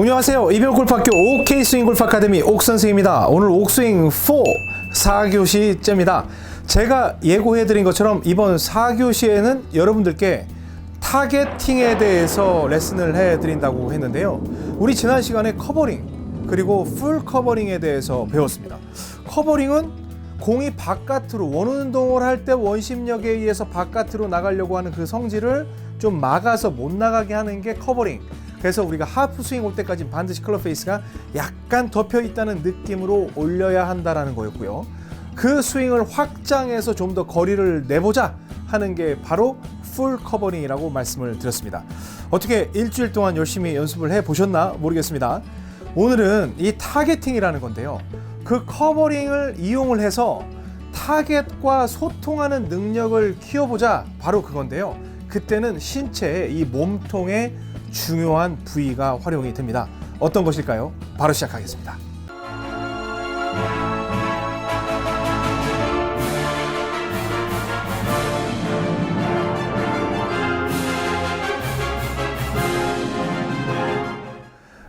안녕하세요. 이병골프학교 OK스윙골프 아카데미 옥선생입니다. 오늘 옥스윙 4 4교시째입니다. 제가 예고해드린 것처럼 이번 4교시에는 여러분들께 타겟팅에 대해서 레슨을 해드린다고 했는데요. 우리 지난 시간에 커버링 그리고 풀 커버링에 대해서 배웠습니다. 커버링은 공이 바깥으로 원운동을 할 때 원심력에 의해서 바깥으로 나가려고 하는 그 성질을 좀 막아서 못 나가게 하는 게 커버링. 그래서 우리가 하프 스윙 올 때까지 반드시 클럽 페이스가 약간 덮여 있다는 느낌으로 올려야 한다라는 거였고요. 그 스윙을 확장해서 좀 더 거리를 내보자 하는 게 바로 풀 커버링이라고 말씀을 드렸습니다. 어떻게 일주일 동안 열심히 연습을 해 보셨나 모르겠습니다. 오늘은 이 타겟팅이라는 건데요. 그 커버링을 이용을 해서 타겟과 소통하는 능력을 키워보자, 바로 그건데요. 그때는 신체의 이 몸통의 중요한 부위가 활용이 됩니다. 어떤 것일까요? 바로 시작하겠습니다.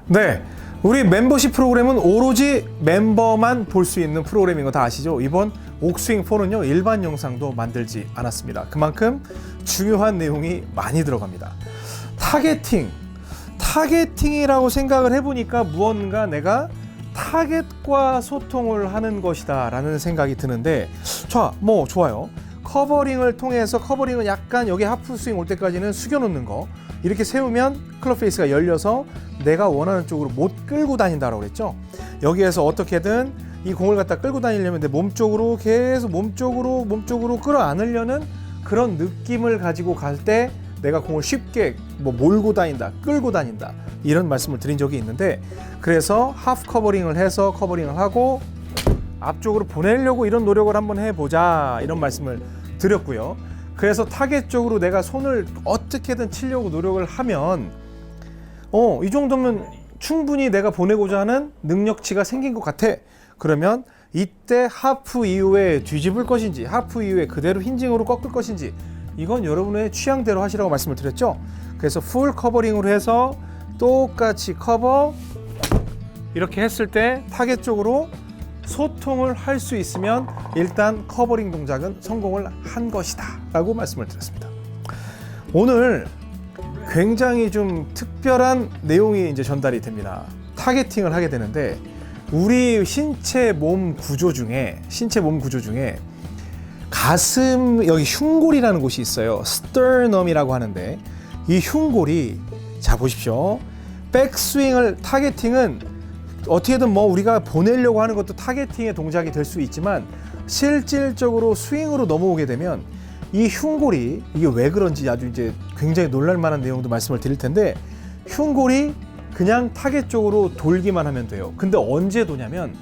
네, 우리 멤버십 프로그램은 오로지 멤버만 볼 수 있는 프로그램인 거 다 아시죠? 이번 옥스윙4는요 일반 영상도 만들지 않았습니다. 그만큼 중요한 내용이 많이 들어갑니다. 타겟팅이라고 생각을 해보니까 무언가 내가 타겟과 소통을 하는 것이다 라는 생각이 드는데, 좋아요. 커버링을 통해서, 커버링은 약간 여기 하프 스윙 올 때까지는 숙여놓는 거, 이렇게 세우면 클럽 페이스가 열려서 내가 원하는 쪽으로 못 끌고 다닌다라고 그랬죠. 여기에서 어떻게든 이 공을 갖다 끌고 다니려면 내 몸쪽으로 계속 몸쪽으로 끌어안으려는 그런 느낌을 가지고 갈 때 내가 공을 쉽게 몰고 다닌다, 끌고 다닌다, 이런 말씀을 드린 적이 있는데, 그래서 하프 커버링을 해서 커버링을 하고 앞쪽으로 보내려고 이런 노력을 한번 해보자, 이런 말씀을 드렸고요. 그래서 타겟 쪽으로 내가 손을 어떻게든 치려고 노력을 하면 이 정도면 충분히 내가 보내고자 하는 능력치가 생긴 것 같아. 그러면 이때 하프 이후에 뒤집을 것인지, 하프 이후에 그대로 힌징으로 꺾을 것인지, 이건 여러분의 취향대로 하시라고 말씀을 드렸죠. 그래서 풀 커버링으로 해서 똑같이 커버, 이렇게 했을 때 타겟 쪽으로 소통을 할 수 있으면 일단 커버링 동작은 성공을 한 것이다 라고 말씀을 드렸습니다. 오늘 굉장히 좀 특별한 내용이 이제 전달이 됩니다. 타겟팅을 하게 되는데, 우리 신체 몸 구조 중에 가슴, 여기 흉골이라는 곳이 있어요. 스터넘이라고 하는데, 이 흉골이, 자 보십시오. 백스윙을, 타겟팅은 어떻게든 우리가 보내려고 하는 것도 타겟팅의 동작이 될 수 있지만, 실질적으로 스윙으로 넘어오게 되면 이 흉골이, 이게 왜 그런지 아주 이제 굉장히 놀랄만한 내용도 말씀을 드릴 텐데, 흉골이 그냥 타겟 쪽으로 돌기만 하면 돼요. 근데 언제 도냐면,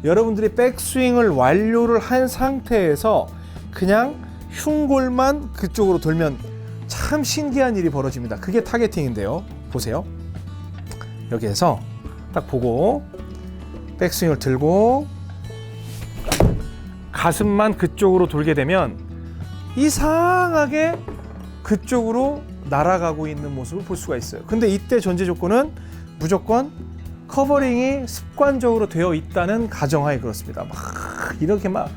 여러분들이 백스윙을 완료를 한 상태에서 그냥 흉골만 그쪽으로 돌면 참 신기한 일이 벌어집니다. 그게 타겟팅인데요. 보세요. 여기에서 딱 보고 백스윙을 들고 가슴만 그쪽으로 돌게 되면 이상하게 그쪽으로 날아가고 있는 모습을 볼 수가 있어요. 근데 이때 전제 조건은 무조건 커버링이 습관적으로 되어 있다는 가정하에 그렇습니다. 이렇게 막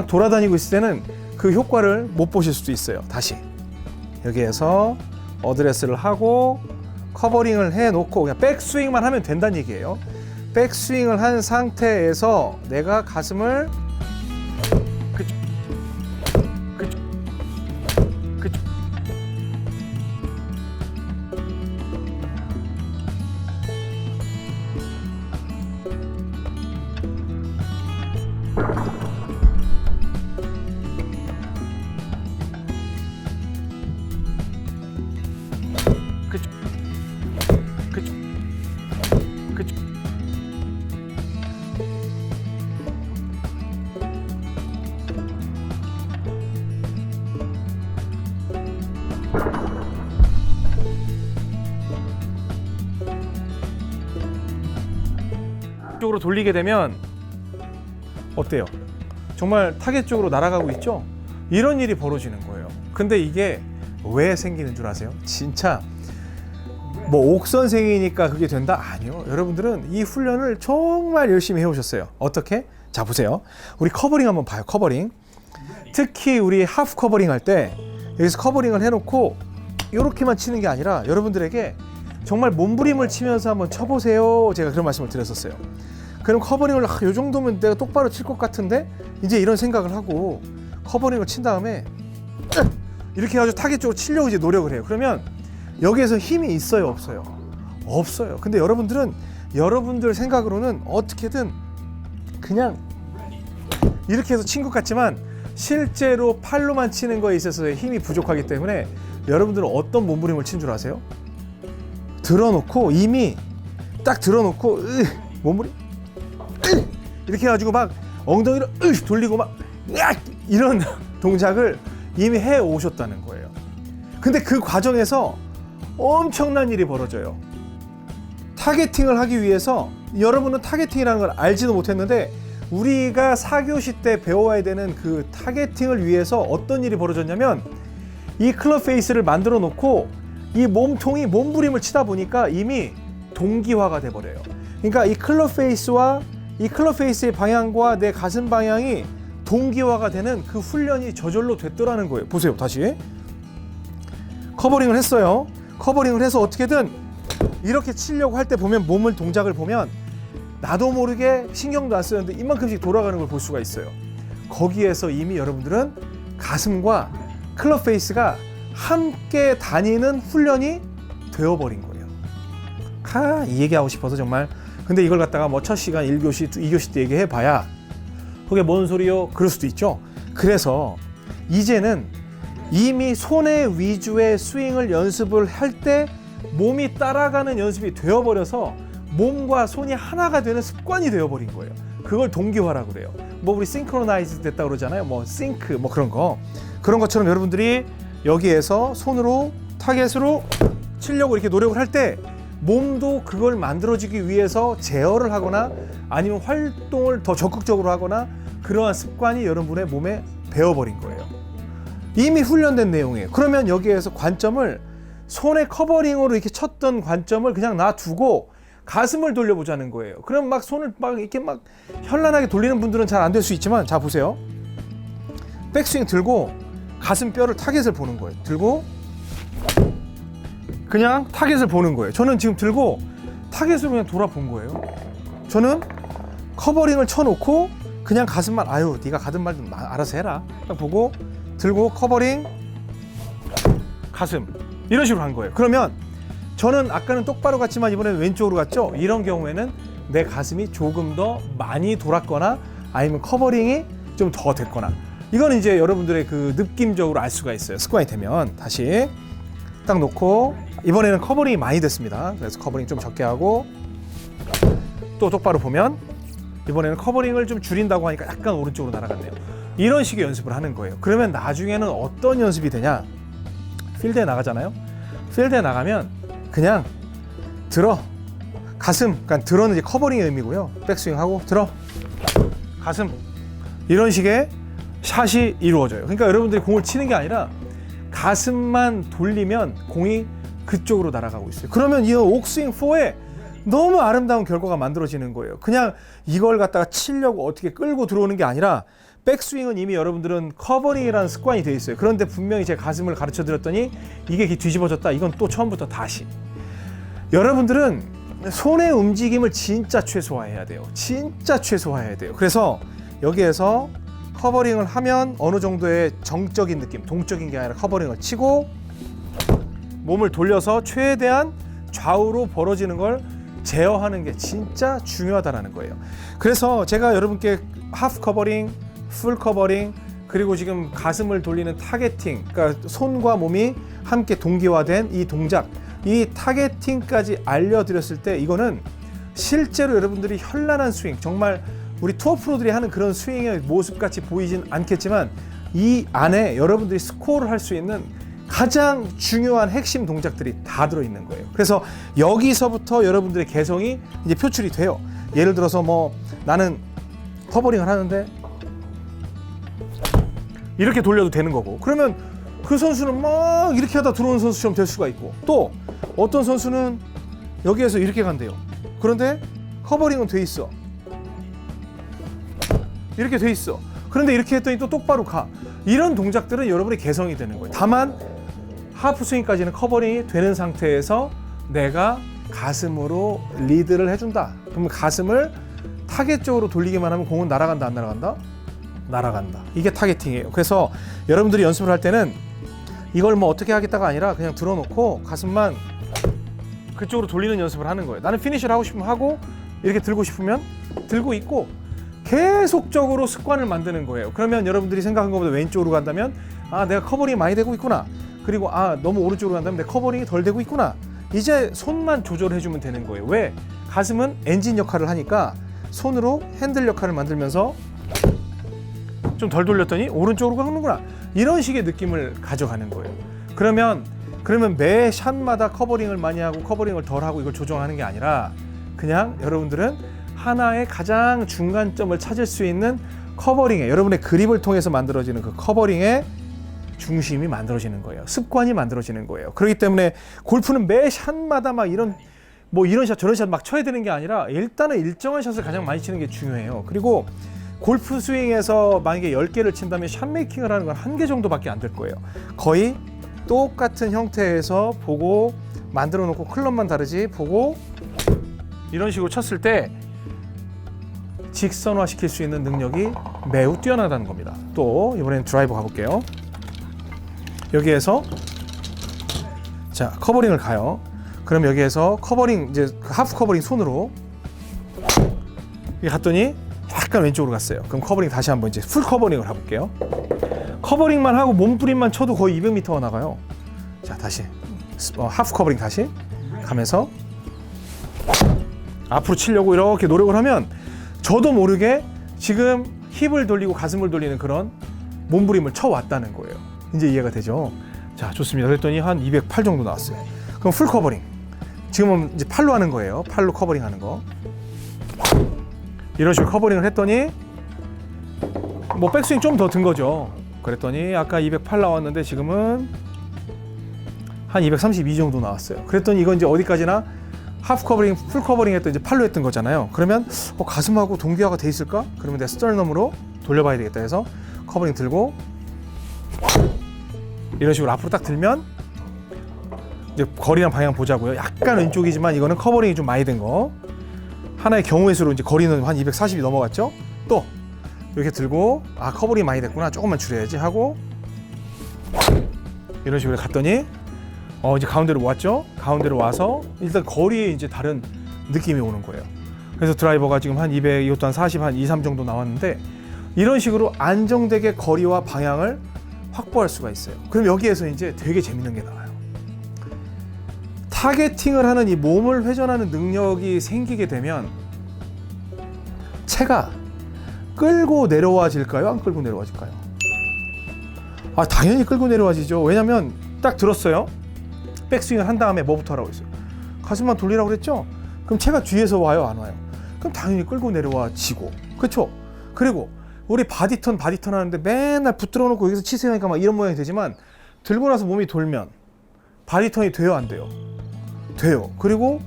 돌아다니고 있을 때는 그 효과를 못 보실 수도 있어요. 다시 여기에서 어드레스를 하고 커버링을 해놓고 그냥 백스윙만 하면 된다는 얘기예요. 백스윙을 한 상태에서 내가 가슴을 쪽으로 돌리게 되면 어때요? 정말 타겟 쪽으로 날아가고 있죠? 이런 일이 벌어지는 거예요. 근데 이게 왜 생기는 줄 아세요? 진짜 뭐 옥선생이니까 그게 된다? 아니요. 여러분들은 이 훈련을 정말 열심히 해오셨어요. 어떻게? 자, 보세요. 우리 커버링 한번 봐요. 커버링. 특히 우리 하프 커버링 할 때 여기서 커버링을 해놓고 이렇게만 치는 게 아니라 여러분들에게 정말 몸부림을 치면서 한번 쳐보세요. 제가 그런 말씀을 드렸었어요. 그럼 커버링을 이 정도면 내가 똑바로 칠 것 같은데 이제 이런 생각을 하고 커버링을 친 다음에 이렇게 해가지고 타겟 쪽으로 치려고 이제 노력을 해요. 그러면 여기에서 힘이 있어요, 없어요? 없어요. 근데 여러분들은 여러분들 생각으로는 어떻게든 그냥 이렇게 해서 친 것 같지만 실제로 팔로만 치는 거에 있어서의 힘이 부족하기 때문에 여러분들은 어떤 몸부림을 친 줄 아세요? 들어놓고 이미 딱 들어놓고 몸부림 이렇게 해가지고 막 엉덩이를 돌리고 막 이런 동작을 이미 해 오셨다는 거예요. 근데 그 과정에서 엄청난 일이 벌어져요. 타겟팅을 하기 위해서 여러분은 타겟팅이라는 걸 알지도 못했는데 우리가 4교시 때 배워야 되는 그 타겟팅을 위해서 어떤 일이 벌어졌냐면 이 클럽 페이스를 만들어 놓고 이 몸통이 몸부림을 치다 보니까 이미 동기화가 돼 버려요. 그러니까 이 클럽 페이스와 이 클럽 페이스의 방향과 내 가슴 방향이 동기화가 되는 그 훈련이 저절로 됐더라는 거예요. 보세요. 다시 커버링을 했어요. 커버링을 해서 어떻게든 이렇게 치려고 할 때 보면 몸을 동작을 보면 나도 모르게 신경도 안 쓰는데 이만큼씩 돌아가는 걸 볼 수가 있어요. 거기에서 이미 여러분들은 가슴과 클럽 페이스가 함께 다니는 훈련이 되어버린 거예요. 이 얘기하고 싶어서 정말. 근데 이걸 갖다가 뭐 첫 시간 1교시, 2교시 때 얘기해봐야 그게 뭔 소리요? 그럴 수도 있죠. 그래서 이제는 이미 손의 위주의 스윙을 연습을 할 때 몸이 따라가는 연습이 되어버려서 몸과 손이 하나가 되는 습관이 되어버린 거예요. 그걸 동기화라고 그래요. 뭐 우리 싱크로나이즈 됐다고 그러잖아요. 뭐 싱크 뭐 그런 것처럼 여러분들이 여기에서 손으로 타겟으로 치려고 이렇게 노력을 할 때 몸도 그걸 만들어지기 위해서 제어를 하거나 아니면 활동을 더 적극적으로 하거나 그러한 습관이 여러분의 몸에 배어버린 거예요. 이미 훈련된 내용이에요. 그러면 여기에서 관점을 손의 커버링으로 이렇게 쳤던 관점을 그냥 놔두고 가슴을 돌려보자는 거예요. 그럼 막 손을 막 이렇게 막 현란하게 돌리는 분들은 잘 안 될 수 있지만 자 보세요. 백스윙 들고 가슴뼈를 타겟을 보는 거예요. 들고 그냥 타겟을 보는 거예요. 저는 지금 들고 타겟을 그냥 돌아본 거예요. 저는 커버링을 쳐놓고 그냥 가슴만 아유 네가 가든 말든 알아서 해라 딱 보고 들고 커버링 가슴 이런 식으로 한 거예요. 그러면 저는 아까는 똑바로 갔지만 이번에는 왼쪽으로 갔죠. 이런 경우에는 내 가슴이 조금 더 많이 돌았거나 아니면 커버링이 좀 더 됐거나 이거는 이제 여러분들의 그 느낌적으로 알 수가 있어요. 습관이 되면 다시 딱 놓고 이번에는 커버링이 많이 됐습니다. 그래서 커버링 좀 적게 하고 또 똑바로 보면 이번에는 커버링을 좀 줄인다고 하니까 약간 오른쪽으로 날아갔네요. 이런 식의 연습을 하는 거예요. 그러면 나중에는 어떤 연습이 되냐? 필드에 나가잖아요. 필드에 나가면 그냥 들어 가슴, 그러니까 들어는 이제 커버링의 의미고요. 백스윙하고 들어 가슴 이런 식의 샷이 이루어져요. 그러니까 여러분들이 공을 치는 게 아니라 가슴만 돌리면 공이 그쪽으로 날아가고 있어요. 그러면 이 옥스윙 4에 너무 아름다운 결과가 만들어지는 거예요. 그냥 이걸 갖다가 치려고 어떻게 끌고 들어오는 게 아니라 백스윙은 이미 여러분들은 커버링이라는 습관이 되어 있어요. 그런데 분명히 제 가슴을 가르쳐 드렸더니 이게 뒤집어졌다. 이건 또 처음부터 다시. 여러분들은 손의 움직임을 진짜 최소화해야 돼요. 진짜 최소화해야 돼요. 그래서 여기에서 커버링을 하면 어느 정도의 정적인 느낌, 동적인 게 아니라 커버링을 치고 몸을 돌려서 최대한 좌우로 벌어지는 걸 제어하는 게 진짜 중요하다는 거예요. 그래서 제가 여러분께 하프 커버링, 풀 커버링, 그리고 지금 가슴을 돌리는 타겟팅, 그러니까 손과 몸이 함께 동기화된 이 동작, 이 타겟팅까지 알려드렸을 때 이거는 실제로 여러분들이 현란한 스윙, 정말 우리 투어 프로들이 하는 그런 스윙의 모습같이 보이진 않겠지만 이 안에 여러분들이 스코어를 할 수 있는 가장 중요한 핵심 동작들이 다 들어있는 거예요. 그래서 여기서부터 여러분들의 개성이 이제 표출이 돼요. 예를 들어서 뭐 나는 커버링을 하는데 이렇게 돌려도 되는 거고, 그러면 그 선수는 막 이렇게 하다 들어오는 선수처럼 될 수가 있고, 또 어떤 선수는 여기에서 이렇게 간대요. 그런데 커버링은 돼 있어. 이렇게 돼 있어. 그런데 이렇게 했더니 또 똑바로 가. 이런 동작들은 여러분의 개성이 되는 거예요. 다만 하프 스윙까지는 커버링이 되는 상태에서 내가 가슴으로 리드를 해준다. 그러면 가슴을 타겟 쪽으로 돌리기만 하면 공은 날아간다, 안 날아간다? 날아간다. 이게 타겟팅이에요. 그래서 여러분들이 연습을 할 때는 이걸 뭐 어떻게 하겠다가 아니라 그냥 들어놓고 가슴만 그쪽으로 돌리는 연습을 하는 거예요. 나는 피니쉬를 하고 싶으면 하고, 이렇게 들고 싶으면 들고 있고, 계속적으로 습관을 만드는 거예요. 그러면 여러분들이 생각한 것보다 왼쪽으로 간다면, 아, 내가 커버링이 많이 되고 있구나. 그리고 아, 너무 오른쪽으로 간다면 내 커버링이 덜 되고 있구나. 이제 손만 조절해주면 되는 거예요. 왜? 가슴은 엔진 역할을 하니까 손으로 핸들 역할을 만들면서 좀 덜 돌렸더니 오른쪽으로 가는구나. 이런 식의 느낌을 가져가는 거예요. 그러면 매 샷마다 커버링을 많이 하고 커버링을 덜 하고 이걸 조정하는 게 아니라, 그냥 여러분들은 하나의 가장 중간점을 찾을 수 있는 커버링에, 여러분의 그립을 통해서 만들어지는 그 커버링의 중심이 만들어지는 거예요. 습관이 만들어지는 거예요. 그렇기 때문에 골프는 매 샷마다 막 이런 샷 저런 샷 막 쳐야 되는 게 아니라, 일단은 일정한 샷을 가장 많이 치는 게 중요해요. 그리고 골프 스윙에서 만약에 10개를 친다면 샷 메이킹을 하는 건 1개 정도밖에 안 될 거예요. 거의 똑같은 형태에서 보고 만들어 놓고 클럽만 다르지 보고 이런 식으로 쳤을 때 직선화 시킬 수 있는 능력이 매우 뛰어나다는 겁니다. 또 이번엔 드라이버 가볼게요. 여기에서 자, 커버링을 가요. 그럼 여기에서 커버링, 이제 하프 커버링 손으로 갔더니 약간 왼쪽으로 갔어요. 그럼 커버링 다시 한번 이제 풀 커버링을 해볼게요. 커버링만 하고 몸부림만 쳐도 거의 200m가 나가요. 자, 다시 하프 커버링 다시 가면서 앞으로 치려고 이렇게 노력을 하면 저도 모르게 지금 힙을 돌리고 가슴을 돌리는 그런 몸부림을 쳐왔다는 거예요. 이제 이해가 되죠? 자, 좋습니다. 그랬더니 한 208 정도 나왔어요. 그럼 풀 커버링. 지금은 이제 팔로 하는 거예요. 팔로 커버링 하는 거. 이런 식으로 커버링을 했더니 뭐 백스윙 좀 더 든 거죠. 그랬더니 아까 208 나왔는데 지금은 한 232 정도 나왔어요. 그랬더니 이건 이제 어디까지나 하프 커버링, 풀 커버링 했던 이제 팔로 했던 거잖아요. 그러면 가슴하고 동기화가 돼 있을까? 그러면 내가 스터넘으로 돌려봐야 되겠다 해서 커버링 들고 이런 식으로 앞으로 딱 들면 이제 거리랑 방향 보자고요. 약간 왼쪽이지만 이거는 커버링이 좀 많이 된 거. 하나의 경우의 수로 이제 거리는 한 240이 넘어갔죠. 또 이렇게 들고 아, 커버링이 많이 됐구나, 조금만 줄여야지 하고 이런 식으로 갔더니 이제 가운데로 왔죠. 가운데로 와서 일단 거리에 이제 다른 느낌이 오는 거예요. 그래서 드라이버가 지금 한 200, 이것도 한 40, 한 2, 3 정도 나왔는데 이런 식으로 안정되게 거리와 방향을 확보할 수가 있어요. 그럼 여기에서 이제 되게 재밌는 게 나와요. 타겟팅을 하는 이 몸을 회전하는 능력이 생기게 되면 채가 끌고 내려와질까요? 안 끌고 내려와질까요? 아, 당연히 끌고 내려와지죠. 왜냐면 딱 들었어요. 백스윙을 한 다음에 뭐부터 하라고 했어요? 가슴만 돌리라고 그랬죠? 그럼 채가 뒤에서 와요, 안 와요? 그럼 당연히 끌고 내려와지고, 그렇죠? 그리고 우리 바디턴 하는데 맨날 붙들어 놓고 여기서 치세요 하니까 막 이런 모양이 되지만 들고 나서 몸이 돌면 바디턴이 돼요, 안 돼요? 돼요. 그리고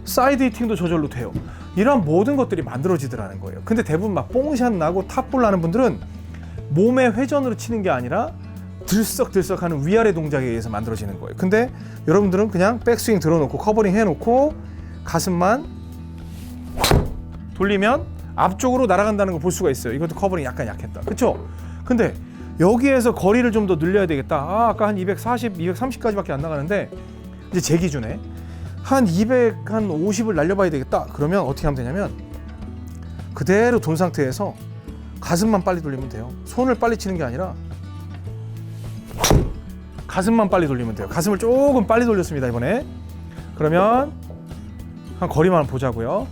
사이드 히팅도 저절로 돼요. 이러한 모든 것들이 만들어지더라는 거예요. 근데 대부분 막 뽕샷 나고 탑볼 나는 분들은 몸의 회전으로 치는 게 아니라 들썩들썩하는 위아래 동작에 의해서 만들어지는 거예요. 근데 여러분들은 그냥 백스윙 들어놓고 커버링 해놓고 가슴만 돌리면 앞쪽으로 날아간다는 걸 볼 수가 있어요. 이것도 커버링 약간 약했다, 그렇죠? 근데 여기에서 거리를 좀 더 늘려야 되겠다. 아까 한 240, 230까지밖에 안 나가는데 이제 제 기준에 한 250을 날려봐야 되겠다. 그러면 어떻게 하면 되냐면 그대로 돈 상태에서 가슴만 빨리 돌리면 돼요. 손을 빨리 치는 게 아니라 가슴만 빨리 돌리면 돼요. 가슴을 조금 빨리 돌렸습니다, 이번에. 그러면 한 거리만 보자고요.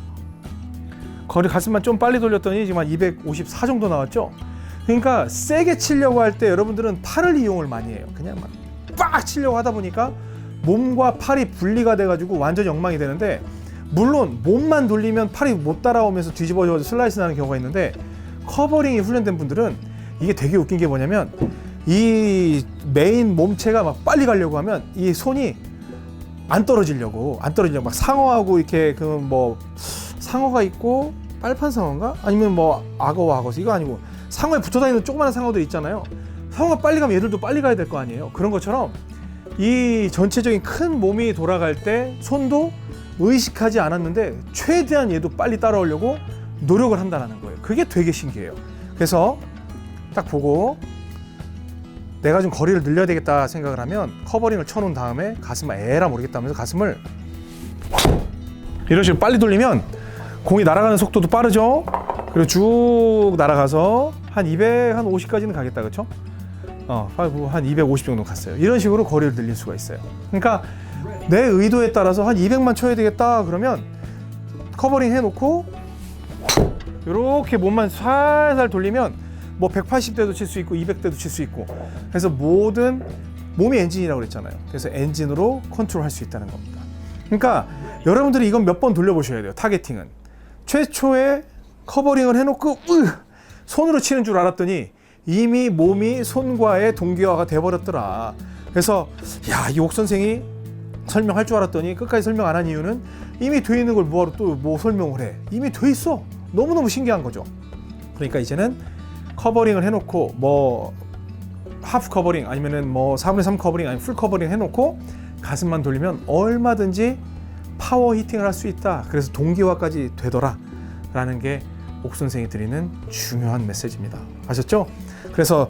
거리 가슴만 좀 빨리 돌렸더니 지금 한 254 정도 나왔죠. 그러니까 세게 치려고 할 때 여러분들은 팔을 이용을 많이 해요. 그냥 막 빡 치려고 하다 보니까 몸과 팔이 분리가 돼가지고 완전히 엉망이 되는데, 물론 몸만 돌리면 팔이 못 따라오면서 뒤집어져 슬라이스 나는 경우가 있는데, 커버링이 훈련된 분들은 이게 되게 웃긴 게 뭐냐면 이 메인 몸체가 막 빨리 가려고 하면 이 손이 안 떨어지려고 막 상어하고 이렇게 그 뭐 상어가 있고 빨판 상어인가? 아니면 뭐 악어와 악어 이거 아니고 상어에 붙어 다니는 조그마한 상어들 있잖아요. 상어가 빨리 가면 얘들도 빨리 가야 될 거 아니에요. 그런 것처럼 이 전체적인 큰 몸이 돌아갈 때 손도 의식하지 않았는데 최대한 얘도 빨리 따라오려고 노력을 한다는 거예요. 그게 되게 신기해요. 그래서 딱 보고 내가 좀 거리를 늘려야 되겠다 생각을 하면 커버링을 쳐놓은 다음에 가슴을 에라 모르겠다 하면서 가슴을 이런 식으로 빨리 돌리면 공이 날아가는 속도도 빠르죠. 그리고 쭉 날아가서 한 200, 한 50까지는 가겠다, 그렇죠? 한 250 정도 갔어요. 이런 식으로 거리를 늘릴 수가 있어요. 그러니까 내 의도에 따라서 한 200만 쳐야 되겠다 그러면 커버링 해놓고 이렇게 몸만 살살 돌리면 뭐 180대도 칠 수 있고 200대도 칠 수 있고 그래서 모든 몸이 엔진이라고 그랬잖아요. 그래서 엔진으로 컨트롤 할 수 있다는 겁니다. 그러니까 여러분들이 이건 몇 번 돌려보셔야 돼요. 타겟팅은 최초에 커버링을 해놓고 손으로 치는 줄 알았더니 이미 몸이 손과의 동기화가 돼버렸더라. 그래서 야, 이 옥 선생이 설명할 줄 알았더니 끝까지 설명 안 한 이유는 이미 돼 있는 걸 뭐하러 또 뭐 설명을 해. 이미 돼 있어. 너무너무 신기한 거죠. 그러니까 이제는 커버링을 해놓고 뭐 하프 커버링 아니면은 뭐 4분의 3 커버링 아니면 풀 커버링 해놓고 가슴만 돌리면 얼마든지 파워 히팅을 할 수 있다. 그래서 동기화까지 되더라 라는 게 옥 선생이 드리는 중요한 메시지입니다. 아셨죠? 그래서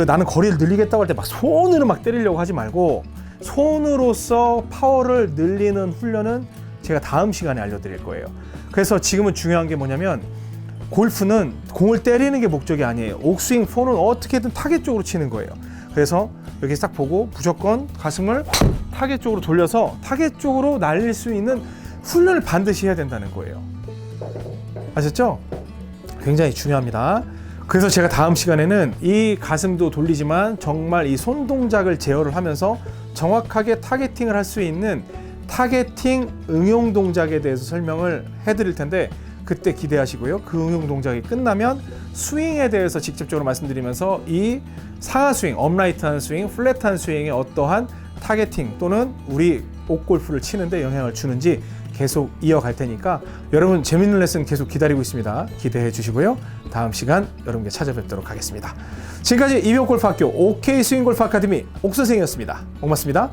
나는 거리를 늘리겠다고 할 때 막 손으로 막 때리려고 하지 말고 손으로서 파워를 늘리는 훈련은 제가 다음 시간에 알려드릴 거예요. 그래서 지금은 중요한 게 뭐냐면 골프는 공을 때리는 게 목적이 아니에요. 옥스윙 4는 어떻게든 타겟 쪽으로 치는 거예요. 그래서 여기 딱 보고 무조건 가슴을 타겟 쪽으로 돌려서 타겟 쪽으로 날릴 수 있는 훈련을 반드시 해야 된다는 거예요. 아셨죠? 굉장히 중요합니다. 그래서 제가 다음 시간에는 이 가슴도 돌리지만 정말 이 손 동작을 제어를 하면서 정확하게 타겟팅을 할 수 있는 타겟팅 응용 동작에 대해서 설명을 해드릴 텐데 그때 기대하시고요. 그 응용 동작이 끝나면 스윙에 대해서 직접적으로 말씀드리면서 이 상하 스윙, 업라이트한 스윙, 플랫한 스윙의 어떠한 타겟팅 또는 우리 옥골프를 치는데 영향을 주는지 계속 이어갈 테니까 여러분 재밌는 레슨 계속 기다리고 있습니다. 기대해 주시고요. 다음 시간 여러분께 찾아뵙도록 하겠습니다. 지금까지 이병옥골프학교 OK 스윙골프 아카데미 옥선생이었습니다. 고맙습니다.